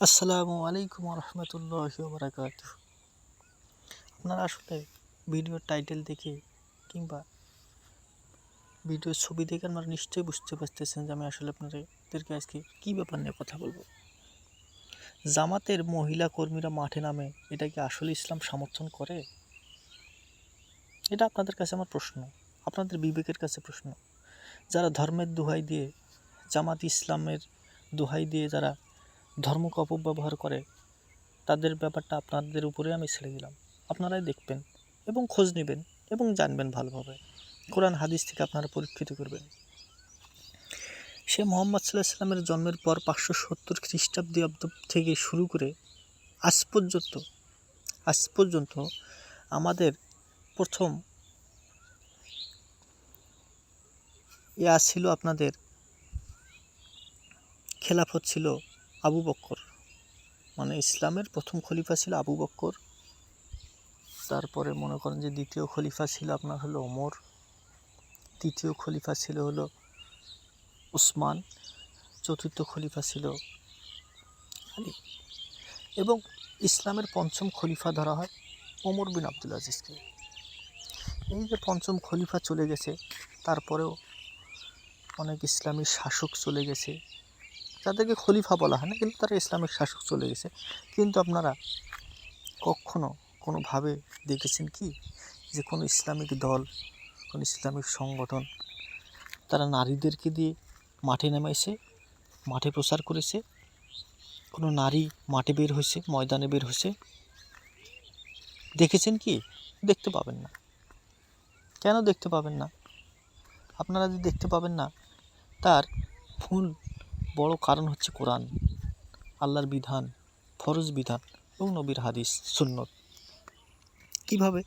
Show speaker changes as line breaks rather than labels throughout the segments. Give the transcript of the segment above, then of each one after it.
আসসালামু আলাইকুম রহমতুল্লাহি ওয়া বারাকাতুহু। আপনারা আসলে ভিডিওর টাইটেল দেখে কিংবা ভিডিওর ছবি দেখে আপনারা নিশ্চয়ই বুঝতে পারতেছেন যে আমি আসলে আপনাদেরকে আজকে কী ব্যাপার নিয়ে কথা বলবো। জামাতের মহিলা কর্মীরা মাঠে নামে, এটা কি আসলে ইসলাম সমর্থন করে? এটা আপনাদের কাছে আমার প্রশ্ন, আপনাদের বিবেকের কাছে প্রশ্ন। যারা ধর্মের দোহাই দিয়ে, জামাত ইসলামের দোহাই দিয়ে যারা ধর্মকে অপব্যবহার করে, তাদের ব্যাপারটা আপনাদের উপরে আমি ছেড়ে দিলাম। আপনারাই দেখবেন এবং খোঁজ নেবেন এবং জানবেন ভালোভাবে। কোরআন হাদিস থেকে আপনারা পরীক্ষিত করবেন। সে মোহাম্মদ সাল্লাল্লাহু আলাইহি সাল্লামের জন্মের পর 570 খ্রিস্টাব্দ থেকে শুরু করে আজ পর্যন্ত আমাদের প্রথম ছিল আপনাদের খেলাফত ছিল আবু বকর, মানে ইসলামের প্রথম খলিফা ছিল আবু বকর। তারপরে মনে করেন যে দ্বিতীয় খলিফা ছিল আপনার হলো ওমর, তৃতীয় খলিফা ছিল হলো উসমান, চতুর্থ খলিফা ছিল আলী এবং ইসলামের পঞ্চম খলিফা ধরা হয় ওমর বিন আব্দুল আজিজকে। এই যে পঞ্চম খলিফা চলে গেছে, তারপরেও অনেক ইসলামী শাসক চলে গেছে, যাদেরকে খলিফা বলা হয় না, কিন্তু তারা ইসলামিক শাসক চলে গেছে। কিন্তু আপনারা কখনো কোনোভাবে দেখেছেন কি যে কোনো ইসলামিক দল, কোনো ইসলামিক সংগঠন তারা নারীদেরকে দিয়ে মাঠে নেমেছে, মাঠে প্রচার করেছে? কোনো নারী মাঠে বের হয়েছে, ময়দানে বের হয়েছে দেখেছেন কি? দেখতে পাবেন না। কেন দেখতে পাবেন না? আপনারা যদি দেখতে পাবেন না, তার মূল বড় কারণ হচ্ছে কোরআন, আল্লাহর বিধান, ফরজ বিধান এবং নবীর হাদিস সুন্নত। কিভাবে?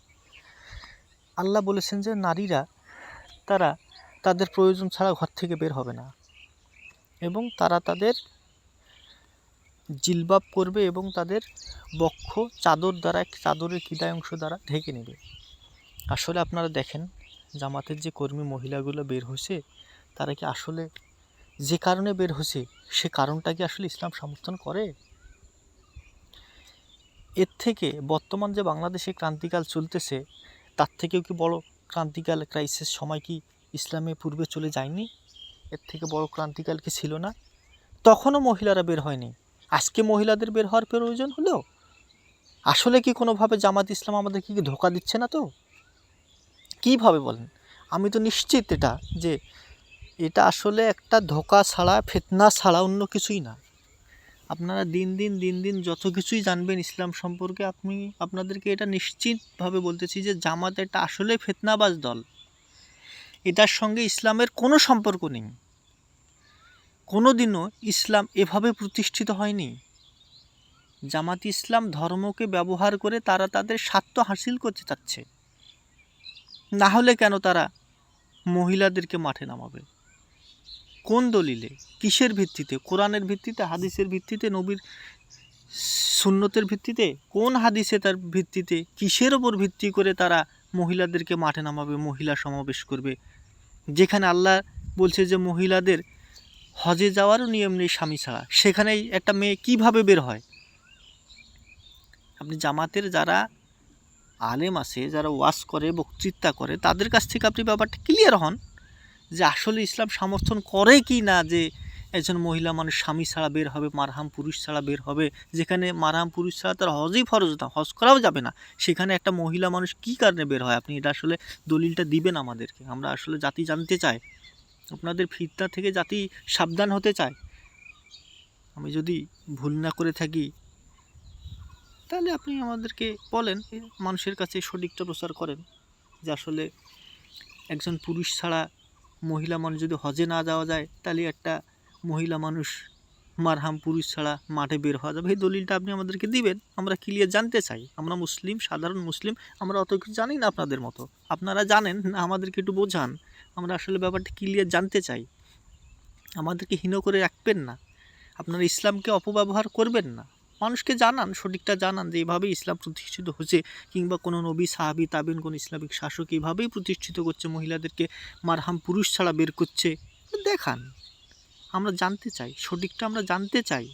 আল্লাহ বলেছেন যে নারীরা তারা তাদের প্রয়োজন ছাড়া ঘর থেকে বের হবে না এবং তারা তাদের জিলবাব করবে এবং তাদের বক্ষ চাদরের কিদায় অংশ দ্বারা ঢেকে নেবে। আসলে আপনারা দেখেন, জামাতের যে কর্মী মহিলাগুলো বের হয়েছে, তারা কি আসলে যে কারণে বের হয়েছে সে কারণটা কি আসলে ইসলাম সমর্থন করে? এর থেকে বর্তমান যে বাংলাদেশে ক্রান্তিকাল চলতেছে, তার থেকেও কি বড় ক্রান্তিকাল, ক্রাইসিস সময় কি ইসলামে পূর্বে চলে যায়নি? এর থেকে বড় ক্রান্তিকাল কি ছিল না? তখনও মহিলারা বের হয়নি। আজকে মহিলাদের বের হওয়ার প্রয়োজন হলো? আসলে কি কোনোভাবে জামাত ইসলাম আমাদেরকে কি ধোঁকা দিচ্ছে না তো? কীভাবে বলেন? আমি তো নিশ্চিত যে এটা আসলে একটা ধোঁকা ছাড়া, ফিতনা ছাড়া অন্য কিছুই না। আপনারা দিন দিন যত কিছুই জানবেন ইসলাম সম্পর্কে, আপনাদেরকে এটা নিশ্চিতভাবে বলতেছি যে জামাত এটা আসলে ফিতনাবাজ দল। এটার সঙ্গে ইসলামের কোনো সম্পর্ক নেই। কোনো দিনও ইসলাম এভাবে প্রতিষ্ঠিত হয়নি। জামাত ইসলাম ধর্মকে ব্যবহার করে তারা তাদের স্বার্থ হাসিল করতে চাচ্ছে। না হলে কেন তারা মহিলাদেরকে মাঠে নামাবে? কোন দলিলে? কিসের ভিত্তিতে? কোরআনের ভিত্তিতে, হাদিসের ভিত্তিতে, নবীর সুন্নতের ভিত্তিতে? কোন হাদিসে তার ভিত্তিতে, কিসের ওপর ভিত্তি করে তারা মহিলাদেরকে মাঠে নামাবে, মহিলা সমাবেশ করবে? যেখানে আল্লাহ বলছে যে মহিলাদের হজে যাওয়ারও নিয়ম নেই স্বামী ছাড়া, সেখানেই একটা মেয়ে কিভাবে বের হয়? আপনি জামাতের যারা আলেম আছে, যারা ওয়াজ করে, বক্তৃতা করে, তাদের কাছ থেকে আপনি ব্যাপারটা ক্লিয়ার হন যে আসলে ইসলাম সমর্থন করে কি না যে একজন মহিলা মানুষ স্বামী ছাড়া বের হবে, মারহাম পুরুষ ছাড়া বের হবে। যেখানে মারহাম পুরুষ ছাড়া তার হজই ফরজ না, হজ করাও যাবে না, সেখানে একটা মহিলা মানুষ কী কারণে বের হয়? আপনি এটা আসলে দলিলটা দিবেন আমাদেরকে। আমরা আসলে জাতি জানতে চাই, আপনাদের ফিতনা থেকে জাতি সাবধান হতে চায়। আমি যদি ভুল না করে থাকি তাহলে আপনি আমাদেরকে বলেন, মানুষের কাছে সঠিকটা প্রচার করেন যে আসলে একজন পুরুষ ছাড়া মহিলা মানুষ যদি হজে না যাওয়া যায়, তাহলে একটা মহিলা মানুষ মারহাম পুরুষ ছাড়া মাঠে বের হওয়া যাবে। এই দলিলটা আপনি আমাদেরকে দিবেন, আমরা ক্লিয়ার জানতে চাই। আমরা মুসলিম, সাধারণ মুসলিম, আমরা অত কিছু জানি না আপনাদের মতো। আপনারা জানেন না, আমাদেরকে একটু বোঝান। আমরা আসলে ব্যাপারটা ক্লিয়ার জানতে চাই। আমাদেরকে হীন করে রাখবেন না, আপনারা ইসলামকে অপব্যবহার করবেন না। মানুষকে জানান, সঠিকটা জানান যে এভাবেই ইসলাম প্রতিষ্ঠিত হচ্ছে, কিংবা কোনো নবী, সাহাবি, তাবিন, কোনো ইসলামিক শাসক এভাবেই প্রতিষ্ঠিত করছে, মহিলাদেরকে মারহাম পুরুষ ছাড়া বের করছে। দেখান, আমরা জানতে চাই, সঠিকটা আমরা জানতে চাই।